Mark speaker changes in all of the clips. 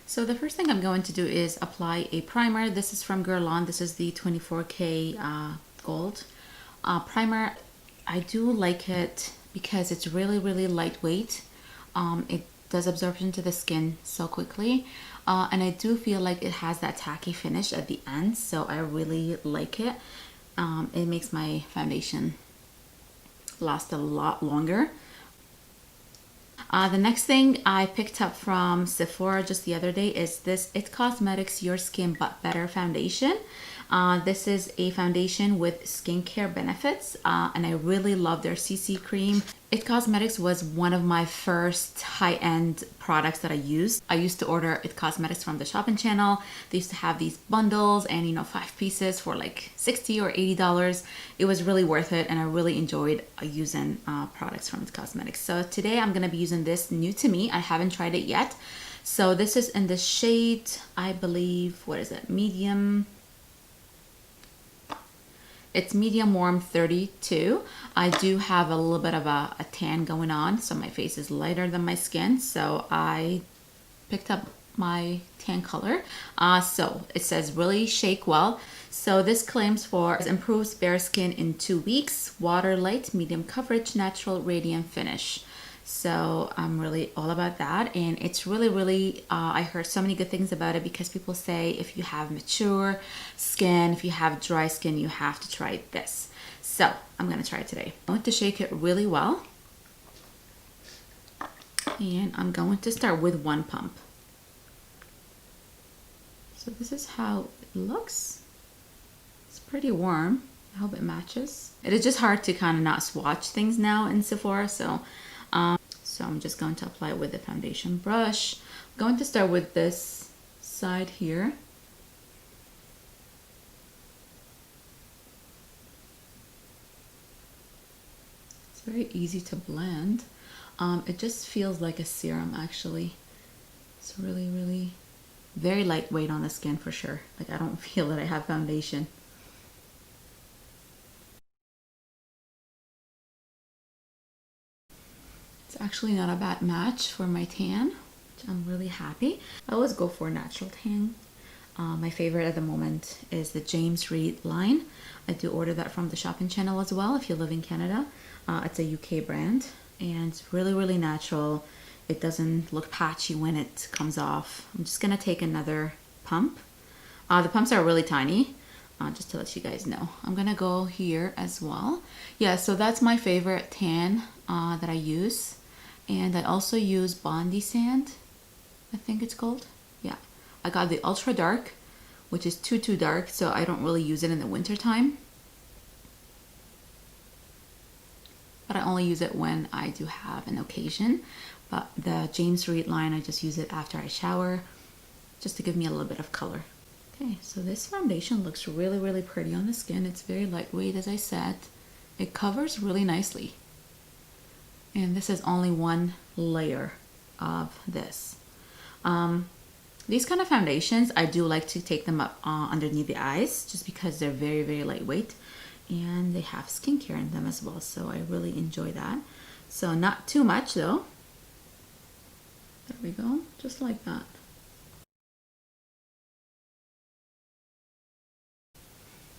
Speaker 1: So the first thing I'm going to do is apply a primer. This is from Guerlain. This is the 24K gold primer. I do like it because it's really, really lightweight. It does absorption to the skin so quickly. And I do feel like it has that tacky finish at the end. So I really like it. It makes my foundation last a lot longer. The next thing I picked up from Sephora just the other day is this It Cosmetics Your Skin But Better foundation. This is a foundation with skincare benefits, and I really love their CC cream. It Cosmetics was one of my first high-end products that I used. I used to order It Cosmetics from the shopping channel. They used to have these bundles and 5 pieces for like $60 or $80. It was really worth it, and I really enjoyed using products from It Cosmetics. So today I'm gonna be using this new to me. I haven't tried it yet. So this is in the shade, I believe, what is it? Medium. It's medium warm 32. I do have a little bit of a tan going on, so my face is lighter than my skin. So I picked up my tan color. So it says really shake well. So this claims for improves bare skin in 2 weeks, water light, medium coverage, natural radiant finish. So I'm really all about that, and it's really I heard so many good things about it because people say if you have mature skin, if you have dry skin, you have to try this. So I'm gonna try it today. I want to shake it really well, and I'm going to start with 1 pump. So this is how it looks. It's pretty warm. I hope it matches. It is just hard to kind of not swatch things now in Sephora, so I'm just going to apply it with the foundation brush. I'm going to start with this side here. It's very easy to blend. It just feels like a serum actually. It's really very lightweight on the skin for sure. Like I don't feel that I have foundation. It's actually not a bad match for my tan, which I'm really happy. I always go for a natural tan. My favorite at the moment is the James Reed line. I do order that from the shopping channel as well if you live in Canada. It's a UK brand, and it's really natural. It doesn't look patchy when it comes off. I'm just gonna take another pump. The pumps are really tiny. Just to let you guys know. I'm gonna go here as well. Yeah, so that's my favorite tan that I use. And I also use Bondi Sand, I think it's called. Yeah, I got the ultra dark, which is too dark, so I don't really use it in the winter time. But I only use it when I do have an occasion. But the James Reed line, I just use it after I shower, just to give me a little bit of color. Okay, so this foundation looks really pretty on the skin. It's very lightweight, as I said. It covers really nicely. And this is only 1 layer of this. These kind of foundations, I do like to take them up underneath the eyes just because they're very lightweight, and they have skincare in them as well, so I really enjoy that. So not too much though. There we go, just like that.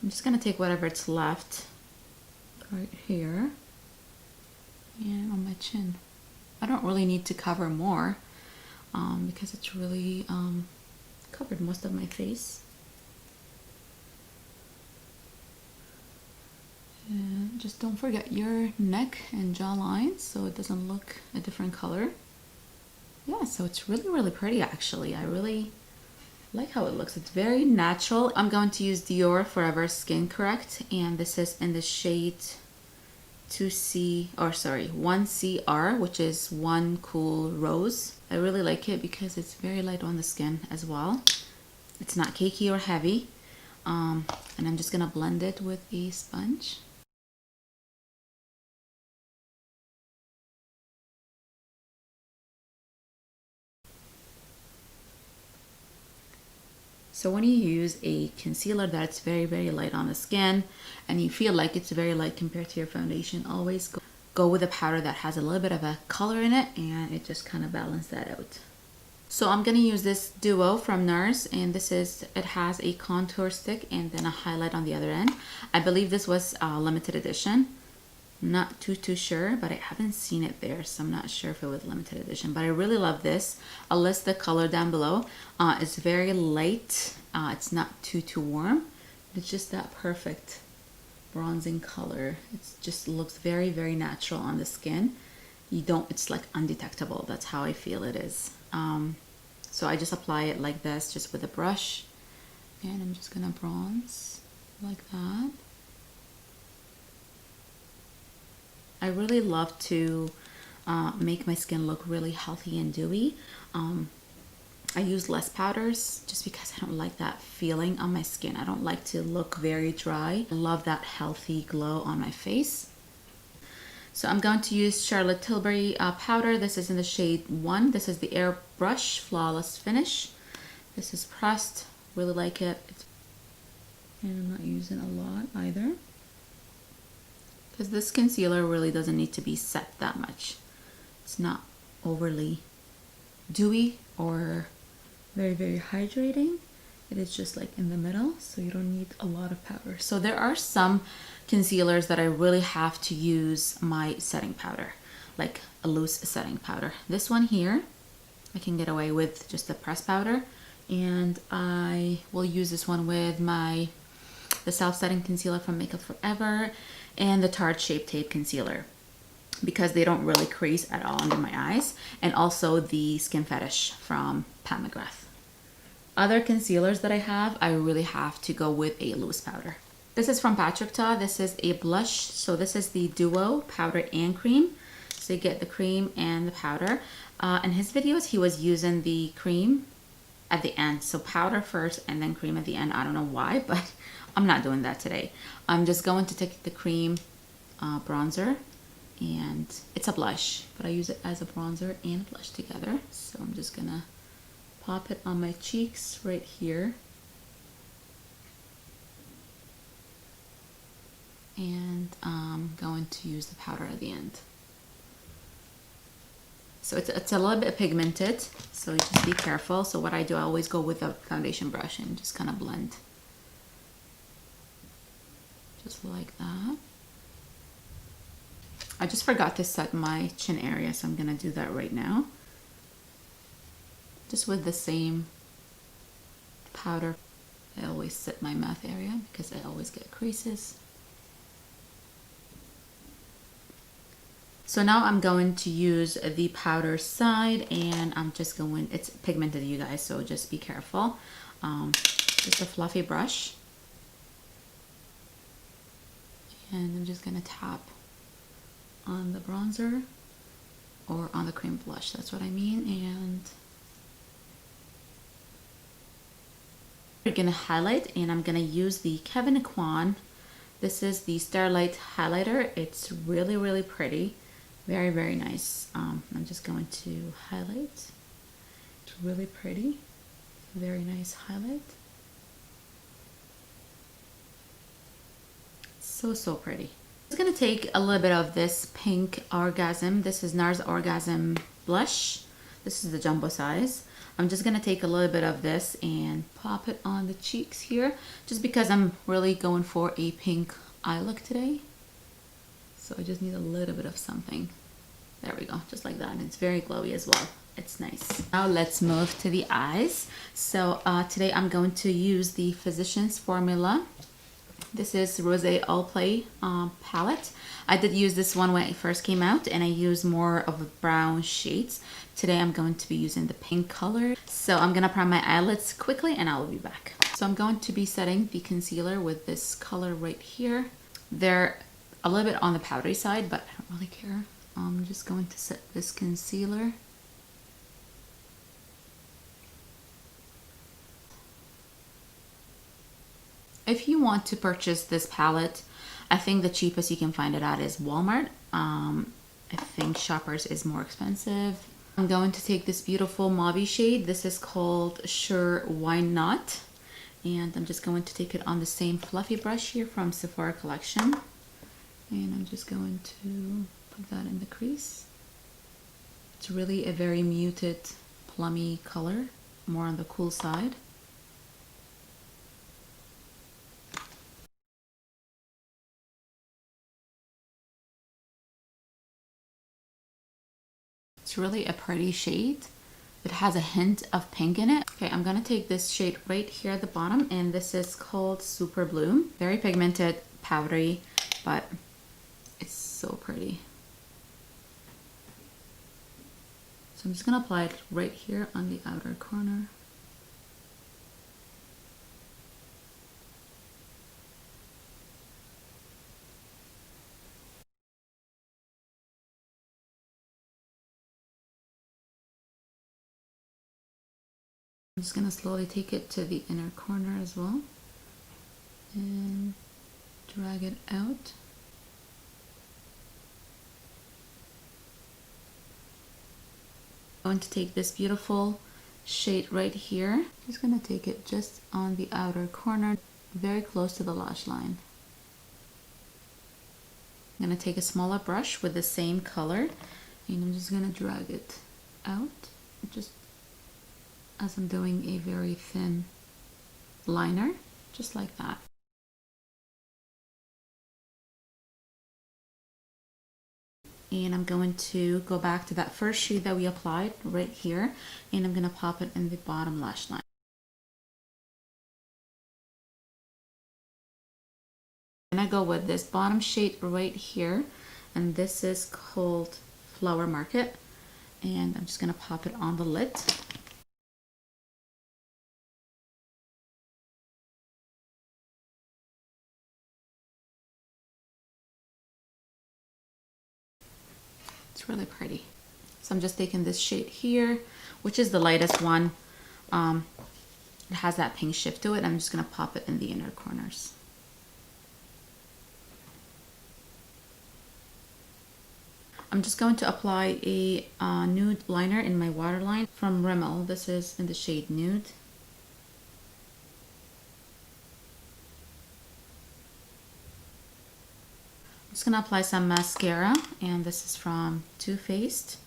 Speaker 1: I'm just gonna take whatever's left right here and on my chin. I don't really need to cover more because it's really covered most of my face. And just don't forget your neck and jawline so it doesn't look a different color. Yeah, so it's really pretty actually. I really like how it looks. It's very natural. I'm going to use Dior Forever Skin Correct, and this is in the shade 1CR, which is One Cool Rose. I really like it because it's very light on the skin as well. It's not cakey or heavy. And I'm just gonna blend it with a sponge. So when you use a concealer that's very light on the skin and you feel like it's very light compared to your foundation, always go with a powder that has a little bit of a color in it, and it just kind of balances that out. So I'm gonna use this duo from Nars, and it has a contour stick and then a highlight on the other end. I believe this was a limited edition. Not too sure, but I haven't seen it there, so I'm not sure if it was limited edition. But I really love this. I'll list the color down below. It's very light. It's not too warm. It's just that perfect bronzing color. It just looks very natural on the skin. It's like undetectable. That's how I feel it is. So I just apply it like this, just with a brush, and I'm just gonna bronze like that. I really love to make my skin look really healthy and dewy. I use less powders just because I don't like that feeling on my skin. I don't like to look very dry. I love that healthy glow on my face. So I'm going to use Charlotte Tilbury powder. This is in the shade 1. This is the Airbrush Flawless Finish. This is pressed. Really like it. And I'm not using a lot either, because this concealer really doesn't need to be set that much. It's not overly dewy or very hydrating. It is just like in the middle, so you don't need a lot of powder. So there are some concealers that I really have to use my setting powder, like a loose setting powder. This one here, I can get away with just the pressed powder, and I will use this one with the self-setting concealer from Makeup Forever and the Tarte Shape Tape concealer, because they don't really crease at all under my eyes, and also the Skin Fetish from Pat McGrath. Other concealers that I have, I really have to go with a loose powder. This is from Patrick Ta. This is a blush. So this is the duo powder and cream. So you get the cream and the powder. In his videos, he was using the cream at the end. So powder first and then cream at the end. I don't know why, but I'm not doing that today. I'm just going to take the cream bronzer, and it's a blush, but I use it as a bronzer and a blush together. So I'm just gonna pop it on my cheeks right here. And I'm going to use the powder at the end. So it's a little bit pigmented, so you just be careful. So what I do, I always go with a foundation brush and just kind of blend. Just like that. I just forgot to set my chin area, so I'm gonna do that right now. Just with the same powder. I always set my mouth area because I always get creases. So now I'm going to use the powder side, and I'm just going, it's pigmented, you guys, so just be careful. Just a fluffy brush. And I'm just gonna tap on the bronzer or on the cream blush, that's what I mean. And we're gonna highlight, and I'm gonna use the Kevyn Aucoin. This is the Starlight highlighter. It's really pretty. Very nice. I'm just going to highlight. It's really pretty. Very nice highlight. So pretty. I'm just gonna take a little bit of this pink Oragsm. This is Nars Oragsm blush. This is the jumbo size. I'm just gonna take a little bit of this and pop it on the cheeks here, just because I'm really going for a pink eye look today. So I just need a little bit of something. There we go, just like that. And it's very glowy as well. It's nice. Now let's move to the eyes. So today I'm going to use the Physicians Formula. This is Rose All Play palette. I did use this one when it first came out, and I used more of brown shades. Today I'm going to be using the pink color. So I'm gonna prime my eyelids quickly, and I'll be back. So I'm going to be setting the concealer with this color right here. They're a little bit on the powdery side, but I don't really care. I'm just going to set this concealer. If you want to purchase this palette, I think the cheapest you can find it at is Walmart. I think Shoppers is more expensive. I'm going to take this beautiful mauve shade. This is called Sure Why Not. And I'm just going to take it on the same fluffy brush here from Sephora Collection. And I'm just going to put that in the crease. It's really a very muted plummy color, more on the cool side. It's really a pretty shade. It has a hint of pink in it. Okay, I'm gonna take this shade right here at the bottom, and this is called Super Bloom. Very pigmented, powdery, but it's so pretty. So I'm just gonna apply it right here on the outer corner. I'm just gonna slowly take it to the inner corner as well and drag it out. I'm going to take this beautiful shade right here. Just gonna take it just on the outer corner, very close to the lash line. I'm gonna take a smaller brush with the same color and I'm just gonna drag it out, just as I'm doing a very thin liner, just like that. And I'm going to go back to that first shade that we applied right here, and I'm gonna pop it in the bottom lash line. I'm gonna go with this bottom shade right here, and this is called Flower Market, and I'm just gonna pop it on the lid. It's really pretty. So I'm just taking this shade here, which is the lightest one. It has that pink shift to it. I'm just gonna pop it in the inner corners. I'm just going to apply a nude liner in my waterline from Rimmel. This is in the shade Nude. I'm just gonna apply some mascara, and this is from Toofaced.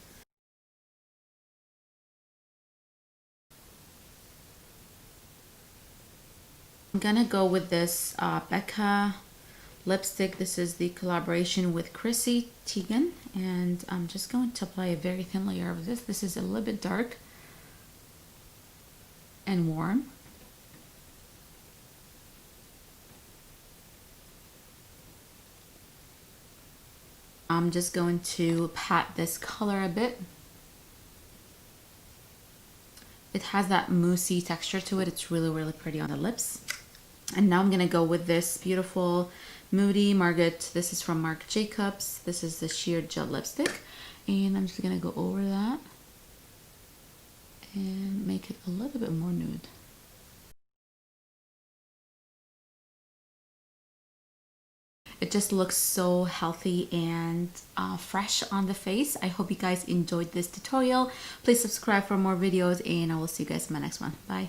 Speaker 1: I'm gonna go with this Becca lipstick. This is the collaboration with Chrissy Teigen, and I'm just going to apply a very thin layer of this. This is a little bit dark and warm. I'm just going to pat this color a bit. It has that moussey texture to it. It's really, really pretty on the lips. And now I'm gonna go with this beautiful Moody Margot. This is from Marc Jacobs. This is the sheer gel lipstick. And I'm just gonna go over that and make it a little bit more nude. It just looks so healthy and fresh on the face. I hope you guys enjoyed this tutorial. Please subscribe for more videos, and I will see you guys in my next one. Bye.